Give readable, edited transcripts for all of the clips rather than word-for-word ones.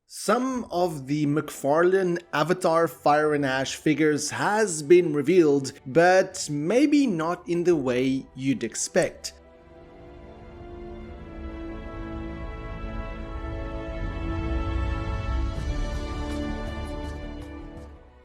Some of the McFarlane Avatar Fire and Ash figures has been revealed, but maybe not in the way you'd expect.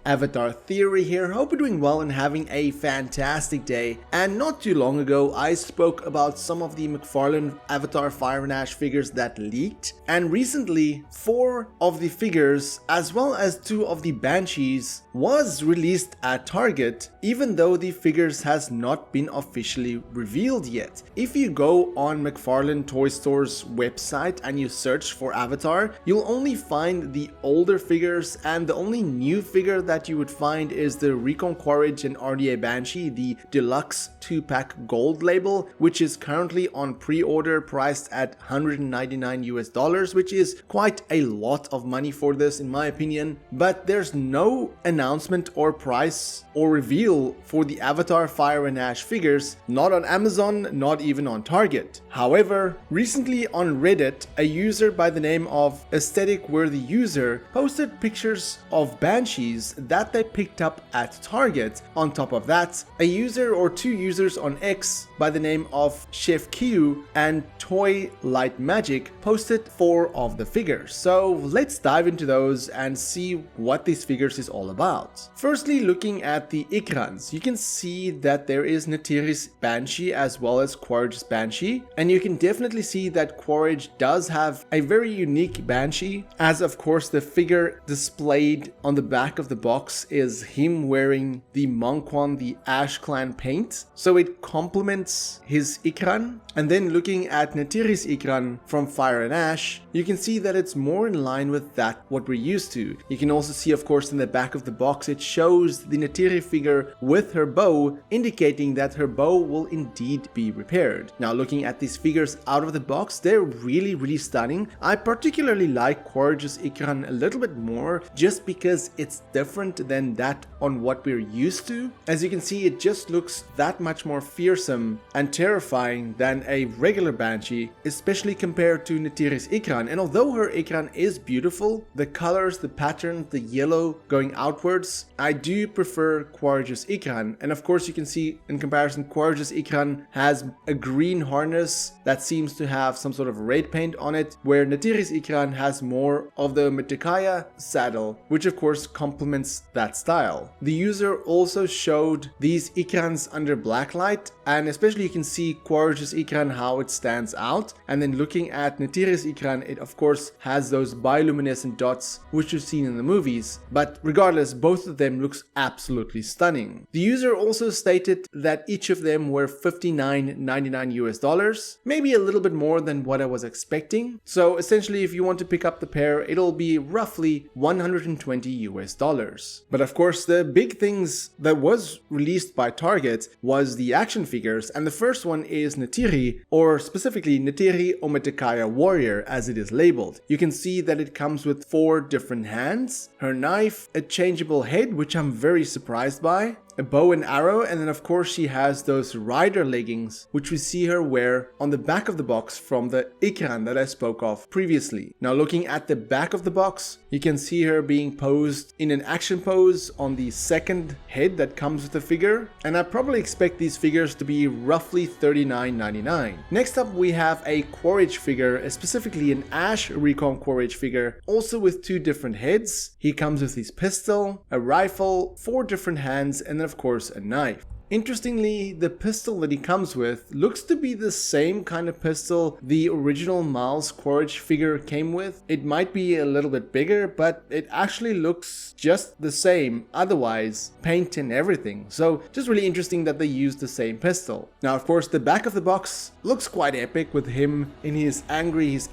Avatar Theory here, hope you're doing well and having a fantastic day. And not too long ago I spoke about some of the McFarlane Avatar Fire and Ash figures that leaked, and recently 4 of the figures as well as 2 of the Banshees was released at Target, even though the figures has not been officially revealed yet. If you go on McFarlane Toy Store's website and you search for Avatar, you'll only find the older figures, and the only new figure that you would find is the Recom Quaritch and RDA Banshee, the deluxe 2-pack gold label, which is currently on pre-order priced at $199 US, which is quite a lot of money for this in my opinion. But there's no announcement or price or reveal for the Avatar Fire and Ash figures, not on Amazon, not even on Target. However, recently on Reddit, a user by the name of Aesthetic Worthy User posted pictures of Banshees that they picked up at Target. On top of that, a user or 2 users on X by the name of Chef Q and Toy Light Magic posted 4 of the figures. So let's dive into those and see what these figures is all about. Firstly, looking at the Ikrans, you can see that there is Neytiri's Banshee as well as Quaritch's Banshee, and you can definitely see that Quaritch does have a very unique Banshee, as of course the figure displayed on the back of the box is him wearing the Monquan, the Ash Clan paint, so it complements his Ikran. And then looking at Neytiri's Ikran from Fire and Ash, you can see that it's more in line with that what we're used to. You can also see, of course, in the back of the box it shows the Neytiri figure with her bow, indicating that her bow will indeed be repaired. Now looking at these figures out of the box, they're really stunning. I particularly like Quaritch's Ikran a little bit more just because it's different than that on what we're used to. As you can see, it just looks that much more fearsome and terrifying than a regular Banshee, especially compared to Neytiri's Ikran. And although her Ikran is beautiful, the colors, the pattern, the yellow going outwards, I do prefer Quaritch's Ikran. And of course you can see in comparison, Quaritch's Ikran has a green harness that seems to have some sort of red paint on it, where Neytiri's Ikran has more of the Metkayina saddle, which of course complements that style. The user also showed these Ikrans under blacklight, and especially you can see Quaritch's Ikran how it stands out, and then looking at Neytiri's Ikran, it of course has those bioluminescent dots which you've seen in the movies, but regardless, both of them looks absolutely stunning. The user also stated that each of them were $59.99 US, maybe a little bit more than what I was expecting. So essentially if you want to pick up the pair, it'll be roughly $120 US. But of course the big things that was released by Target was the action figures, and the first one is Neytiri, or specifically Neytiri or Metkayina Warrior as it is labeled. You can see that it comes with 4 different hands, her knife, a changeable head, which I'm very surprised by, a bow and arrow, and then of course she has those rider leggings which we see her wear on the back of the box from the Ikran that I spoke of previously. Now looking at the back of the box, you can see her being posed in an action pose on the second head that comes with the figure, and I probably expect these figures to be roughly $39.99. Next up we have a Quaritch figure, specifically an Ash Recom Quaritch figure, also with 2 different heads. He comes with his pistol, a rifle, 4 different hands, and of course a knife. Interestingly, the pistol that he comes with looks to be the same kind of pistol the original Miles Quaritch figure came with. It might be a little bit bigger, but it actually looks just the same otherwise, paint and everything. So just really interesting that they used the same pistol. Now of course the back of the box looks quite epic with him in his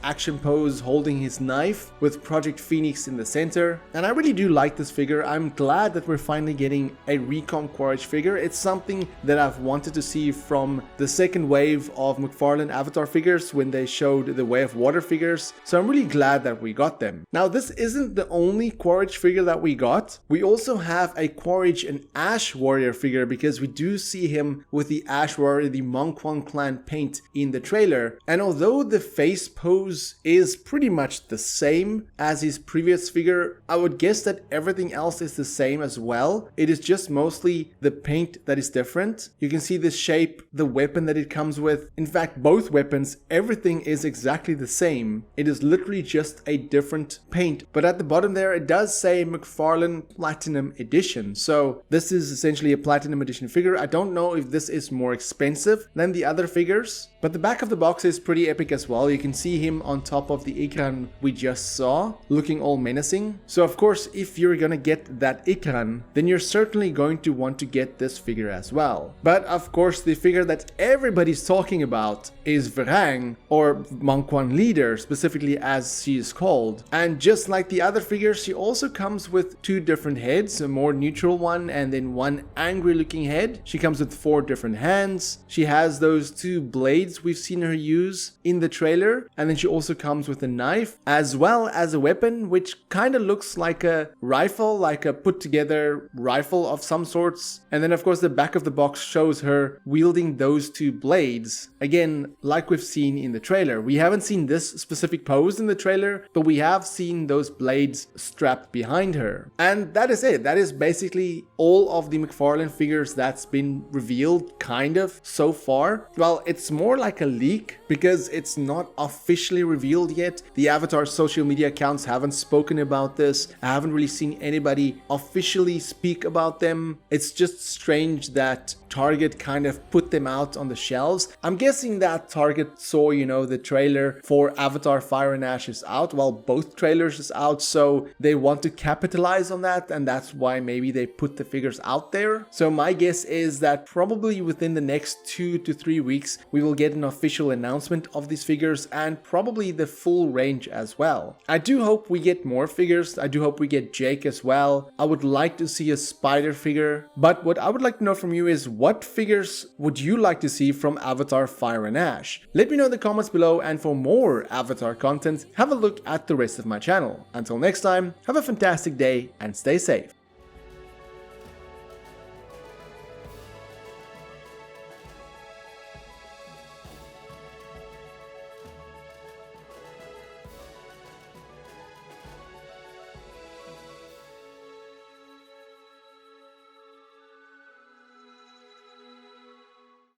action pose holding his knife with Project Phoenix in the center. And I really do like this figure. I'm glad that we're finally getting a Recom Quaritch figure. It's something something that I've wanted to see from the second wave of McFarlane Avatar figures when they showed the Way of Water figures, so I'm really glad that we got them. Now this isn't the only Quaritch figure that we got. We also have a Quaritch and Ash Warrior figure because we do see him with the Ash Warrior, the Mongquan clan paint in the trailer, and although the face pose is pretty much the same as his previous figure, I would guess that everything else is the same as well. It is just mostly the paint that is different. You can see the shape, the weapon that it comes with. In fact, both weapons, everything is exactly the same. It is literally just a different paint, but at the bottom there it does say McFarlane Platinum Edition, so this is essentially a Platinum Edition figure. I don't know if this is more expensive than the other figures, but the back of the box is pretty epic as well. You can see him on top of the Ikran we just saw, looking all menacing. So of course, if you're gonna get that Ikran, then you're certainly going to want to get this figure as well. But of course, the figure that everybody's talking about is Varang, or Mongquan Leader, specifically as she is called. And just like the other figures, she also comes with two different heads, a more neutral one and then one angry looking head. She comes with 4 different hands. She has those 2 blades we've seen her use in the trailer, and then she also comes with a knife as well as a weapon which kind of looks like a rifle, like a put together rifle of some sorts. And then of course the back of the box shows her wielding those 2 blades, again like we've seen in the trailer. We haven't seen this specific pose in the trailer, but we have seen those blades strapped behind her. And that is it. That is basically all of the McFarlane figures that's been revealed kind of so far. Well, it's more like a leak because it's not officially revealed yet. The Avatar social media accounts haven't spoken about this. I haven't really seen anybody officially speak about them. It's just strange that Target kind of put them out on the shelves. I'm guessing that Target saw, you know, the trailer for Avatar Fire and Ash is out, while both trailers is out, so they want to capitalize on that, and that's why maybe they put the figures out there. So my guess is that probably within the next 2 to 3 weeks we will get an official announcement of these figures and probably the full range as well. I do hope we get more figures. I do hope we get Jake as well. I would like to see a spider figure, but what I would like to know from you is what figures would you like to see from Avatar Fire and Ash? Let me know in the comments below, and for more Avatar content, have a look at the rest of my channel. Until next time, have a fantastic day and stay safe.